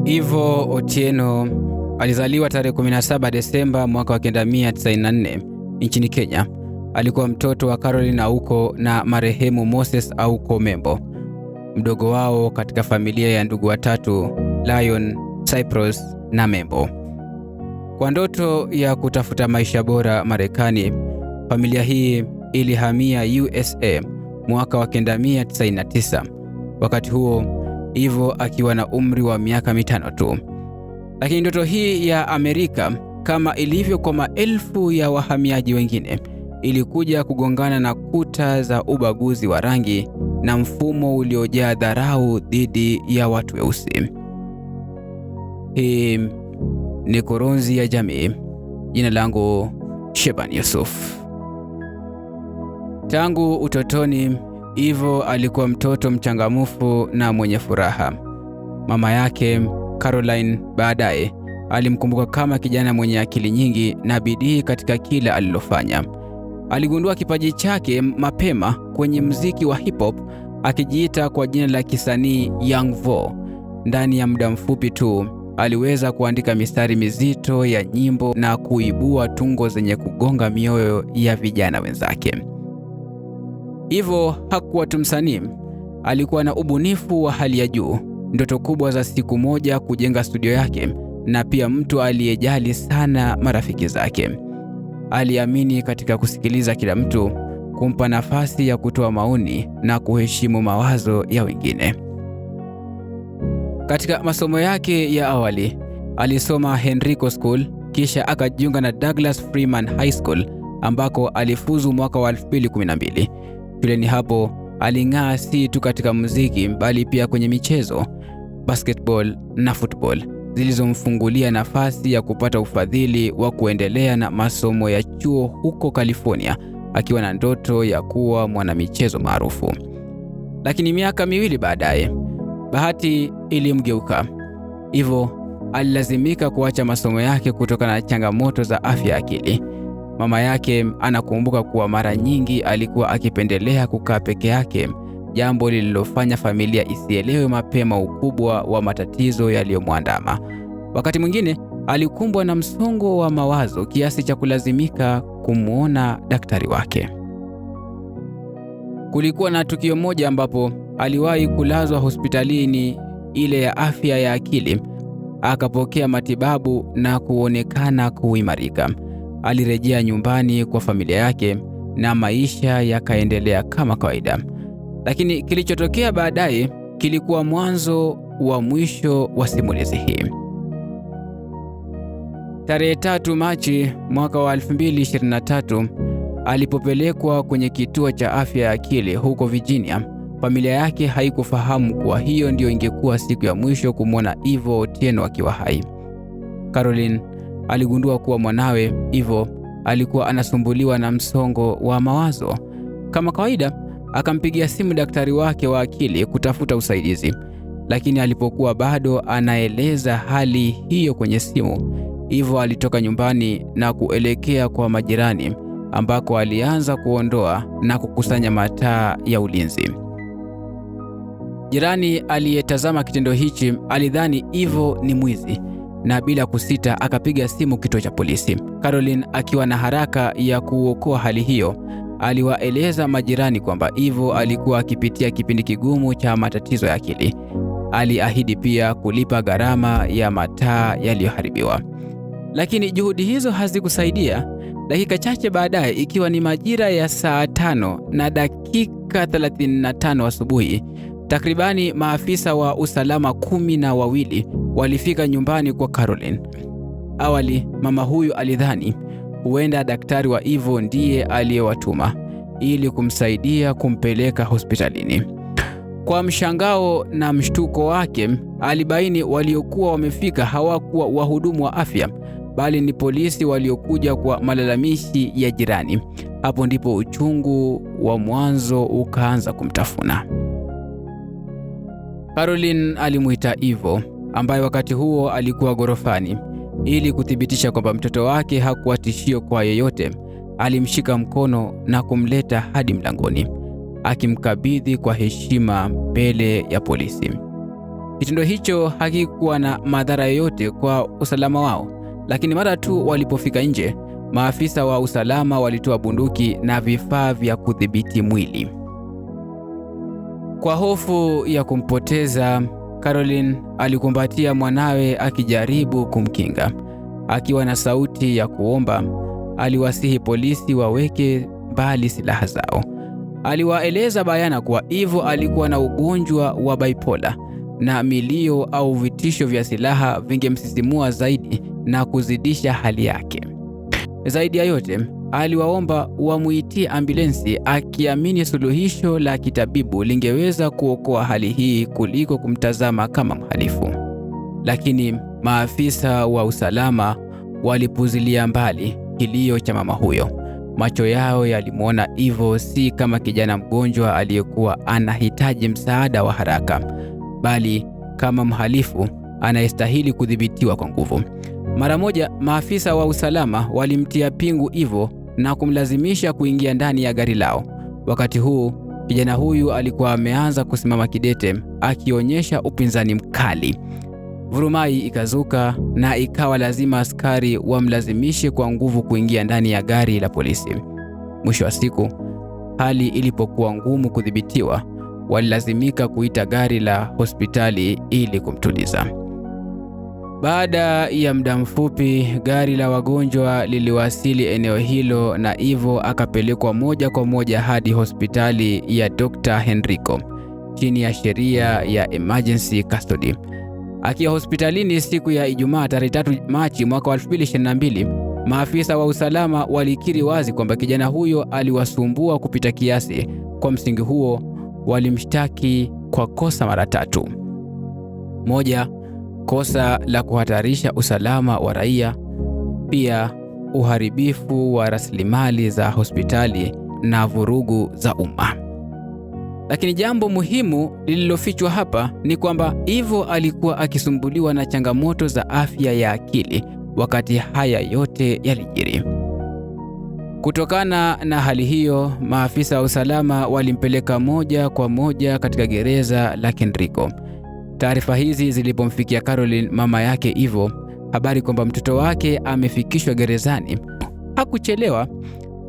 Ivo Otieno alizaliwa tarehe 17 Desemba mwaka wa 1994 nchini Kenya. Alikuwa mtoto wa Caroline Auko na marehemu Moses Auko Membo, mdogo wao katika familia ya ndugu watatu, Lion, Cyprus na Membo. Kwa ndoto ya kutafuta maisha bora Marekani, familia hii ilihamia USA mwaka wa 1999. Wakati huo Ivo akiwa na umri wa miaka 5 tu. Lakini ndoto hii ya Amerika, kama ilivyo kwa maelfu ya wahamiaji wengine, ilikuja kugongana na kuta za ubaguzi wa rangi na mfumo uliojaa dharau dhidi ya watu weusi. Hii ni Kurunzi ya Jamii. Jina langu Sheban Yusuf. Tangu utotoni, Ivo alikuwa mtoto mchangamfu na mwenye furaha. Mama yake Caroline baadaye alimkumbuka kama kijana mwenye akili nyingi na bidii katika kila alilofanya. Aligundua kipaji chake mapema kwenye muziki wa hip hop, akijiita kwa jina la kisanii Young Vo. Ndani ya muda mfupi tu aliweza kuandika mistari mizito ya nyimbo na kuibua tungo zenye kugonga mioyo ya vijana wenzake. Ivo hakuwa tu msanii, alikuwa na ubunifu wa hali ya juu, ndoto kubwa za siku moja kujenga studio yake, na pia mtu aliyejali sana marafiki zake. Aliamini katika kusikiliza kila mtu, kumpa nafasi ya kutoa maoni na kuheshimu mawazo ya wengine. Katika masomo yake ya awali, alisoma Henrico School, kisha akajiunga na Douglas Freeman High School ambako alifuzu mwaka wa 2012. Shuleni hapo aling'aa si tu katika muziki bali pia kwenye michezo, basketball na football, zilizomfungulia nafasi ya kupata ufadhili wa kuendelea na masomo ya chuo huko California, akiwa na ndoto ya kuwa mwanamichezo maarufu. Lakini miaka miwili baadaye, bahati ilimgeuka. Ivo alilazimika kuacha masomo yake kutokana na changamoto za afya ya akili. Mama yake anakumbuka kuwa mara nyingi alikuwa akipendelea kukaa peke yake, jambo lililofanya familia isielewe mapema ukubwa wa matatizo yaliyomwandama. Wakati mwingine alikumbwa na msongo wa mawazo kiasi cha kulazimika kumwona daktari wake. Kulikuwa na tukio moja ambapo aliwahi kulazwa hospitalini ile ya afya ya akili, akapokea matibabu na kuonekana kuimarika. Alirejea nyumbani kwa familia yake na maisha yakaendelea kama kawaida. Lakini kilichotokea baadaye kilikuwa mwanzo wa mwisho wa simulizi hii. Tarehe 3 Machi mwaka wa 2023, alipopelekwa kwenye kituo cha afya ya akili huko Virginia, familia yake haikufahamu kuwa hiyo ndio ingekuwa siku ya mwisho kumwona Ivo Otieno akiwa hai. Caroline aligundua kuwa mwanawe Ivo alikuwa anasumbuliwa na msongo wa mawazo. Kama kawaida, akampigia simu daktari wake wa akili kutafuta usaidizi. Lakini alipokuwa bado anaeleza hali hiyo kwenye simu, Ivo alitoka nyumbani na kuelekea kwa majirani, ambako alianza kuondoa na kukusanya mataa ya ulinzi. Jirani aliyetazama kitendo hichi alidhani Ivo ni mwizi, na bila kusita akapiga simu kituo cha polisi. Caroline, akiwa na haraka ya kuokoa hali hiyo, aliwaeleza majirani kwamba Ivo alikuwa akipitia kipindi kigumu cha matatizo ya akili. Aliahidi pia kulipa gharama ya mataa yaliyoharibiwa. Lakini juhudi hizo hazikusaidia. Dakika chache baadaye, ikiwa ni majira ya saa 5:35 asubuhi, takribani maafisa wa usalama 12 walifika nyumbani kwa Caroline. Awali, mama huyu alidhani huenda daktari wa Ivo ndiye aliyewatuma ili kumsaidia kumpeleka hospitalini. Kwa mshangao na mshtuko wake, alibaini waliokuwa wamefika hawakuwa wahudumu wa afya, bali ni polisi waliokuja kwa malalamishi ya jirani. Hapo ndipo uchungu wa mwanzo ukaanza kumtafuna. Caroline alimuita Ivo, ambaye wakati huo alikuwa gorofani, ili kuthibitisha kwamba mtoto wake hakuwa tishio kwa yeyote. Alimshika mkono na kumleta hadi mlangoni, akimkabidhi kwa heshima mbele ya polisi. Kitendo hicho hakikuwa na madhara yoyote kwa usalama wao, lakini mara tu walipofika nje, maafisa wa usalama walitoa bunduki na vifaa vya kudhibiti mwili. Kwa hofu ya kumpoteza, Caroline alikumbatia mwanawe akijaribu kumkinga. Akiwa na sauti ya kuomba, aliwasihi polisi waweke mbali silaha zao. Aliwaeleza bayana kuwa Ivo alikuwa na ugonjwa wa bipolar na milio au vitisho vya silaha vingemsisimua zaidi na kuzidisha hali yake. Zaidi ya yote, aliwaomba wamuitie ambulensi, akiamini suluhisho la kitabibu lingeweza kuokoa hali hii kuliko kumtazama kama mhalifu. Lakini maafisa wa usalama walipuzilia mbali kilio cha mama huyo. Macho yao yalimwona Ivo si kama kijana mgonjwa aliyekuwa anahitaji msaada wa haraka, bali kama mhalifu anayestahili kudhibitiwa kwa nguvu. Mara moja, maafisa wa usalama walimtia pingu Ivo na kumlazimisha kuingia ndani ya gari lao. Wakati huu, kijana huyu alikuwa ameanza kusimama kidete, akionyesha upinzani mkali. Vurumai ikazuka na ikawa lazima askari wamlazimishe kwa nguvu kuingia ndani ya gari la polisi. Mwisho wa siku, hali ilipokuwa ngumu kudhibitiwa, walilazimika kuita gari la hospitali ili kumtuliza. Baada ya muda mfupi, gari la wagonjwa liliwasili eneo hilo na Ivo akapelekwa moja kwa moja hadi hospitali ya Dr. Henrico chini ya sheria ya emergency custody. Akiwa hospitalini siku ya Ijumaa tarehe 3 Machi mwaka 2022, maafisa wa usalama walikiri wazi kwamba kijana huyo aliwasumbua kupita kiasi. Kwa msingi huo, walimshtaki kwa kosa mara 3. Moja, kosa la kuhatarisha usalama wa raia, pia uharibifu wa rasilimali za hospitali na vurugu za umma. Lakini jambo muhimu lililofichwa hapa ni kwamba Ivo alikuwa akisumbuliwa na changamoto za afya ya akili wakati haya yote yalijiri. Kutokana na hali hiyo, maafisa wa usalama walimpeleka moja kwa moja katika gereza la Henrico. Taarifa hizi zilipomfikia Caroline, mama yake Ivo, habari kwamba mtoto wake amefikishwa gerezani, hakuchelewa.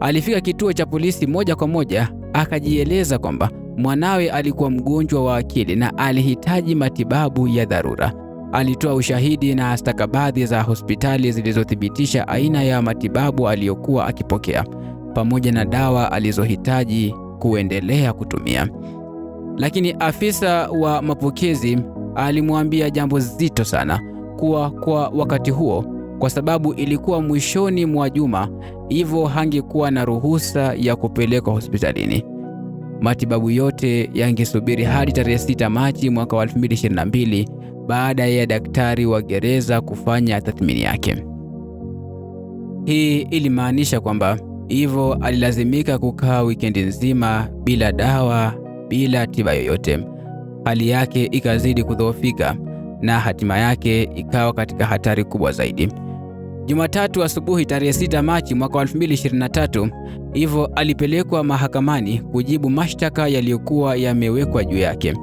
Alifika kituo cha polisi moja kwa moja, akajieleza kwamba mwanawe alikuwa mgonjwa wa akili na alihitaji matibabu ya dharura. Alitoa ushahidi na stakabadhi za hospitali zilizothibitisha aina ya matibabu aliyokuwa akipokea pamoja na dawa alizohitaji kuendelea kutumia. Lakini afisa wa mapokezi alimwambia jambo zito sana, kuwa kwa wakati huo, kwa sababu ilikuwa mwishoni mwa juma, Ivo hangekuwa na ruhusa ya kupelekwa hospitalini. Matibabu yote yangesubiri hadi tarehe 6 Machi mwaka 2022 baada ya daktari wa gereza kufanya tathmini yake. Hii ilimaanisha kwamba Ivo alilazimika kukaa wikendi nzima bila dawa, bila tiba yoyote. Hali yake ikazidi kudhoofika na hatima yake ikawa katika hatari kubwa zaidi. Jumatatu asubuhi tarehe 6 Machi mwaka 2023, Ivo alipelekwa mahakamani kujibu mashtaka yaliyokuwa yamewekwa juu yake.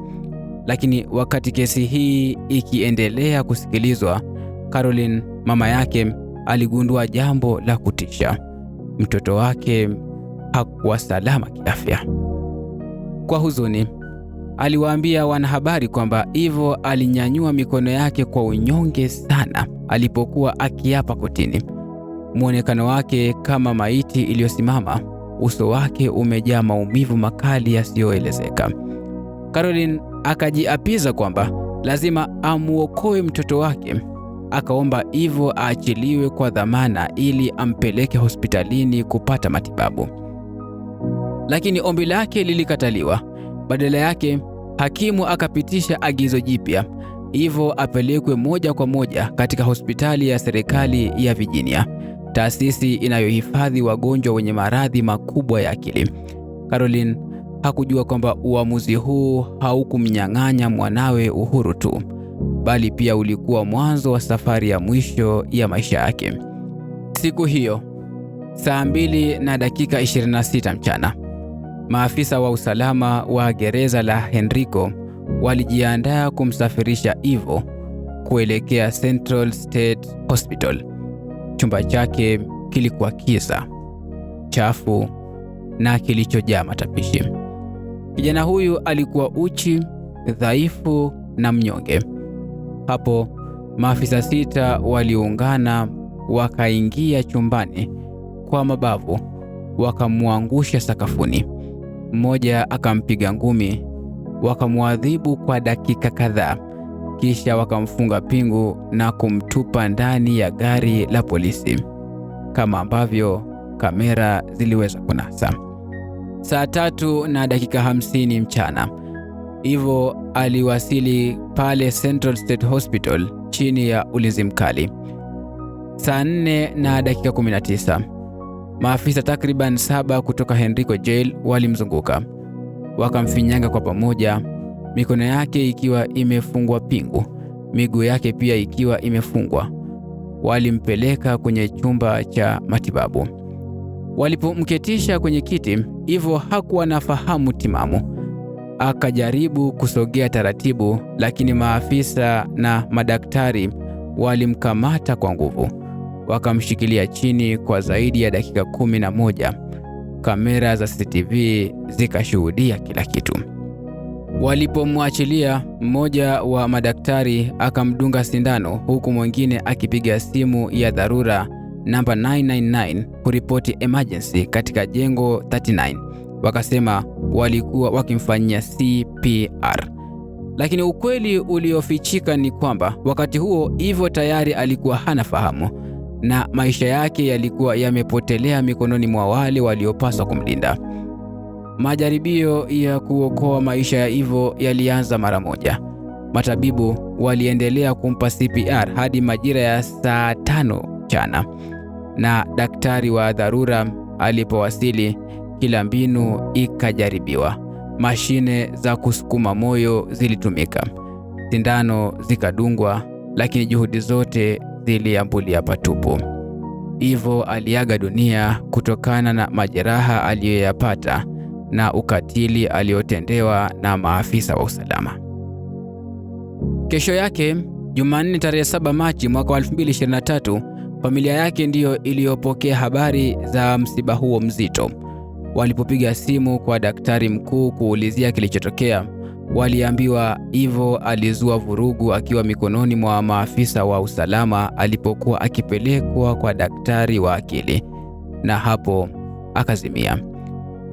Lakini wakati kesi hii ikiendelea kusikilizwa, Caroline, mama yake, aligundua jambo la kutisha. Mtoto wake hakuwa salama kiafya. Kwa huzuni, aliwaambia wanahabari kwamba Ivo alinyanyua mikono yake kwa unyonge sana alipokuwa akiapa kotini. Muonekano wake kama maiti iliyosimama, uso wake umejaa maumivu makali yasiyoelezeka. Caroline akajiapiza kwamba lazima amuokoe mtoto wake. Akaomba Ivo aachiliwe kwa dhamana ili ampeleke hospitalini kupata matibabu. Lakini ombi lake lilikataliwa. Badala yake, hakimu akapitisha agizo jipya. Ivo apelekwe moja kwa moja katika hospitali ya serikali ya Virginia, taasisi inayohifadhi wagonjwa wenye maradhi makubwa ya akili. Caroline hakujua kwamba uamuzi huu haukumnyang'anya mwanawe uhuru tu, bali pia ulikuwa mwanzo wa safari ya mwisho ya maisha yake. Siku hiyo, saa 2:26 mchana, maafisa wa usalama wa gereza la Henrico walijiandaa kumsafirisha Ivo kuelekea Central State Hospital. Chumba chake kilikuwa kiza, chafu na kilichojaa matapishi. Kijana huyu alikuwa uchi, dhaifu na mnyonge. Hapo maafisa 6 waliungana, wakaingia chumbani kwa mabavu, wakamwangusha sakafuni. Mmoja akampiga ngumi, wakamwadhibu kwa dakika kadhaa, kisha wakamfunga pingu na kumtupa ndani ya gari la polisi, kama ambavyo kamera ziliweza kunasa. Saa 3:50 mchana, Ivo aliwasili pale Central State Hospital chini ya ulinzi mkali. Saa 4:19, maafisa takriban 7 kutoka Henrico Jail walimzunguka, wakamfinyanga kwa pamoja, mikono yake ikiwa imefungwa pingu, miguu yake pia ikiwa imefungwa. Walimpeleka kwenye chumba cha matibabu. Walipomketisha kwenye kiti, Ivo hakuwa na fahamu timamu. Akajaribu kusogea taratibu, lakini maafisa na madaktari walimkamata kwa nguvu, wakamshikilia chini kwa zaidi ya dakika 11. Kamera za CCTV zikashuhudia kila kitu. Walipomwachilia, mmoja wa madaktari akamdunga sindano, huku mwingine akipiga simu ya dharura namba 999 kuripoti emergency katika jengo 39. Wakasema walikuwa wakimfanyia CPR. Lakini ukweli uliofichika ni kwamba wakati huo Ivo tayari alikuwa hana fahamu na maisha yake yalikuwa yamepotelea mikononi mwa wale waliopaswa kumlinda. Majaribio ya kuokoa maisha ya Ivo yalianza mara moja. Matabibu waliendelea kumpa CPR hadi majira ya saa 5 mchana, na daktari wa dharura alipowasili, kila mbinu ikajaribiwa. Mashine za kusukuma moyo zilitumika, sindano zikadungwa, lakini juhudi zote ziliambulia patupu. Ivo aliaga dunia kutokana na majeraha aliyoyapata na ukatili aliotendewa na maafisa wa usalama. Kesho yake, Jumanne tarehe 7 Machi mwaka 2023, familia yake ndiyo iliyopokea habari za msiba huo mzito. Walipopiga simu kwa daktari mkuu kuulizia kilichotokea, waliambiwa Ivo alizua vurugu akiwa mikononi mwa maafisa wa usalama alipokuwa akipelekwa kwa daktari wa akili, na hapo akazimia.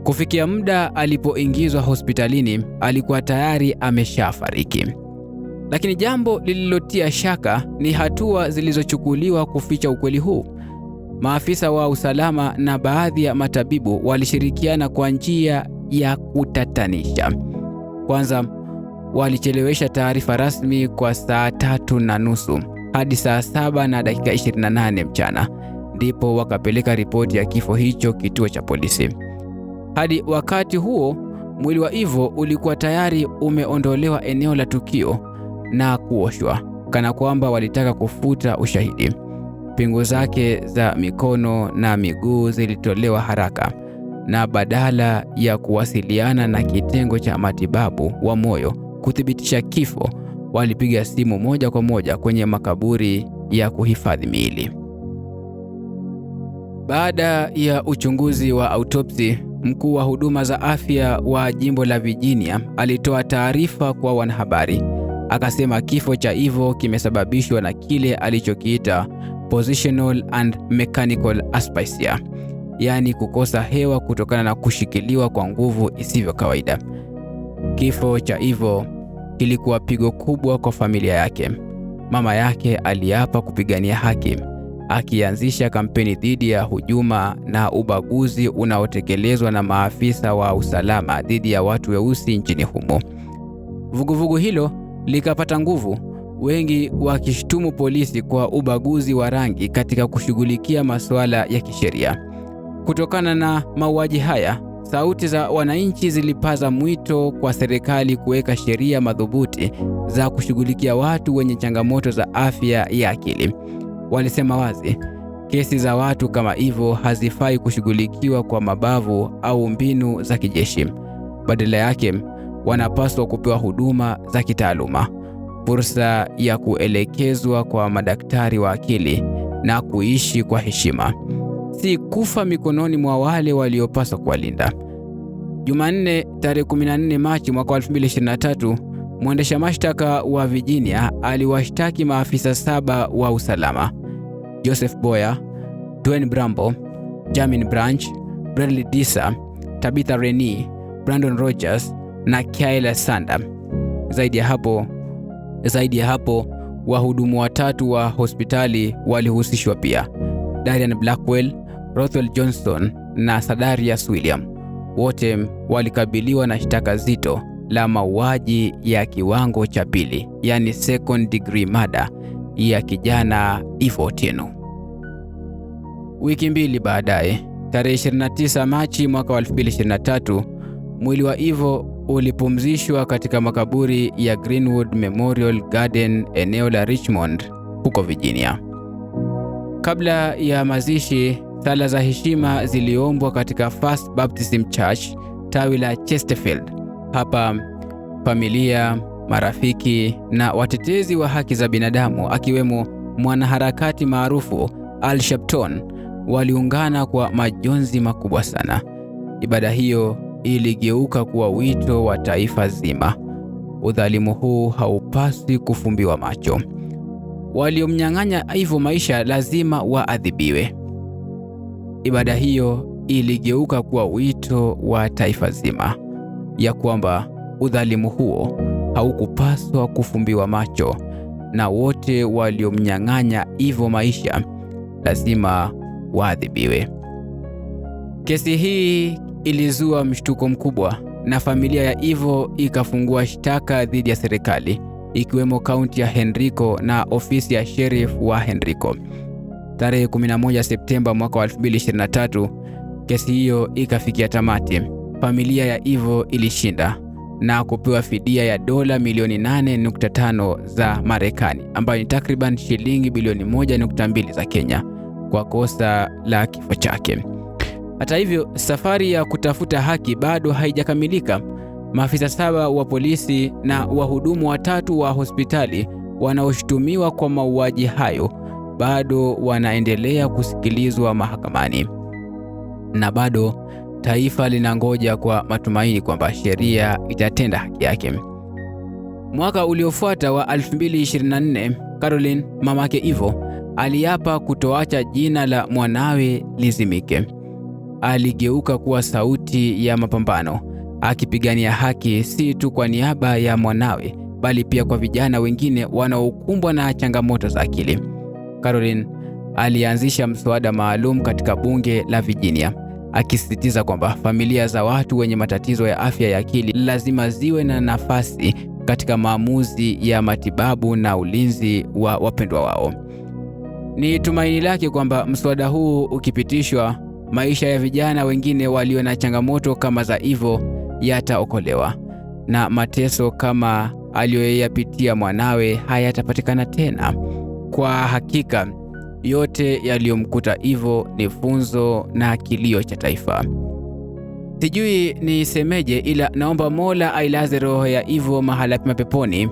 Kufikia muda alipoingizwa hospitalini, alikuwa tayari ameshafariki. Lakini jambo lililotia shaka ni hatua zilizochukuliwa kuficha ukweli huu. Maafisa wa usalama na baadhi ya matabibu walishirikiana kwa njia ya kutatanisha. Kwanza, walichelewesha taarifa rasmi kwa saa 3:30 hadi saa 7:28 mchana, ndipo wakapeleka ripoti ya kifo hicho kituo cha polisi. Hadi wakati huo, mwili wa Ivo ulikuwa tayari umeondolewa eneo la tukio na kuoshwa, kana kwamba walitaka kufuta ushahidi. Pingu zake za mikono na miguu zilitolewa haraka, na badala ya kuwasiliana na kitengo cha matibabu wa moyo kuthibitisha kifo, walipiga simu moja kwa moja kwenye makaburi ya kuhifadhi miili. Baada ya uchunguzi wa autopsi, mkuu wa huduma za afya wa jimbo la Virginia alitoa taarifa kwa wanahabari. Akasema kifo cha Ivo kimesababishwa na kile alichokiita positional and mechanical asphyxia, yaani kukosa hewa kutokana na kushikiliwa kwa nguvu isivyo kawaida. Kifo cha Ivo kilikuwa pigo kubwa kwa familia yake. Mama yake aliapa kupigania haki, akianzisha kampeni dhidi ya hujuma na ubaguzi unaotekelezwa na maafisa wa usalama dhidi ya watu weusi nchini humo. Vuguvugu hilo likapata nguvu, wengi wakishtumu polisi kwa ubaguzi wa rangi katika kushughulikia masuala ya kisheria. Kutokana na mauaji haya, sauti za wananchi zilipaza mwito kwa serikali kuweka sheria madhubuti za kushughulikia watu wenye changamoto za afya ya akili. Walisema wazi, kesi za watu kama Ivo hazifai kushughulikiwa kwa mabavu au mbinu za kijeshi. Badala yake, wanapaswa kupewa huduma za kitaaluma, fursa ya kuelekezwa kwa madaktari wa akili na kuishi kwa heshima, si kufa mikononi mwa wale waliopaswa kuwalinda. Jumanne tarehe 14 Machi mwaka 2023, mwendesha mashtaka wa Virginia aliwashtaki maafisa 7 wa usalama: Joseph Boyer, Dwayne Bramble, Jamin Branch, Bradley Disa, Tabitha Rennie, Brandon Rogers na Kayla Sander. Zaidi ya hapo, wahudumu 3 wa hospitali walihusishwa pia: Darian Blackwell, Rothwell Johnson na Sadarius William. Wote walikabiliwa na shtaka zito la mauaji ya kiwango cha pili, yani second degree murder, ya kijana Eve Otieno. Wiki mbili baadaye, tarehe 29 Machi mwaka 2023, mwili wa Eve ulipumzishwa katika makaburi ya Greenwood Memorial Garden, eneo la Richmond huko Virginia. Kabla ya mazishi, sala za heshima ziliombwa katika First Baptist Church, tawi la Chesterfield. Hapa familia, marafiki na watetezi wa haki za binadamu, akiwemo mwanaharakati maarufu Al Sharpton, waliungana kwa majonzi makubwa sana. Ibada hiyo iligeuka kuwa wito wa taifa zima. Udhalimu huu haupaswi kufumbiwa macho. Waliomnyang'anya Eve maisha lazima waadhibiwe. Ibada hiyo iligeuka kuwa wito wa taifa zima, ya kwamba udhalimu huo haukupaswa kufumbiwa macho, na wote waliomnyang'anya Eve maisha lazima waadhibiwe. Kesi hii ilizua mshtuko mkubwa, na familia ya Eve ikafungua shtaka dhidi ya serikali, ikiwemo kaunti ya Henrico na ofisi ya sheriff wa Henrico. Tarehe 11 Septemba mwaka 2023, kesi hiyo ikafikia tamati. Familia ya Eve ilishinda na kupewa fidia ya dola milioni 8.5 za Marekani, ambayo ni takriban shilingi bilioni 1.2 za Kenya, kwa kosa la kifo chake. Hata hivyo, safari ya kutafuta haki bado haijakamilika. Maafisa 7 wa polisi na wahudumu 3 wa hospitali wanaoshutumiwa kwa mauaji hayo bado wanaendelea kusikilizwa mahakamani, na bado taifa linangoja kwa matumaini kwamba sheria itatenda haki yake. Mwaka uliofuata wa 2024, Caroline, mamake Eve, aliapa kutoacha jina la mwanawe lizimike. Aligeuka kuwa sauti ya mapambano, akipigania haki si tu kwa niaba ya mwanawe, bali pia kwa vijana wengine wanaokumbwa na changamoto za akili. Caroline alianzisha mswada maalum katika bunge la Virginia, akisisitiza kwamba familia za watu wenye matatizo ya afya ya akili lazima ziwe na nafasi katika maamuzi ya matibabu na ulinzi wa wapendwa wao. Ni tumaini lake kwamba mswada huu ukipitishwa, maisha ya vijana wengine walio na changamoto kama za Eve yataokolewa, na mateso kama aliyoyapitia mwanawe hayatapatikana tena. Kwa hakika, yote yaliyomkuta Eve ni funzo na kilio cha taifa. Sijui nisemeje, ila naomba Mola ailaze roho ya Eve mahala pema peponi.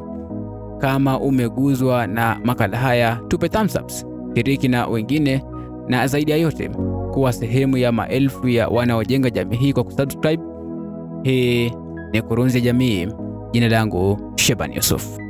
Kama umeguzwa na makala haya, tupe thumbs up, shiriki na wengine, na zaidi ya yote kuwa sehemu ya maelfu ya wanaojenga jamii hii kwa kusubscribe. Hii ni Kurunzi ya Jamii. Jina langu Sheban Yusuf.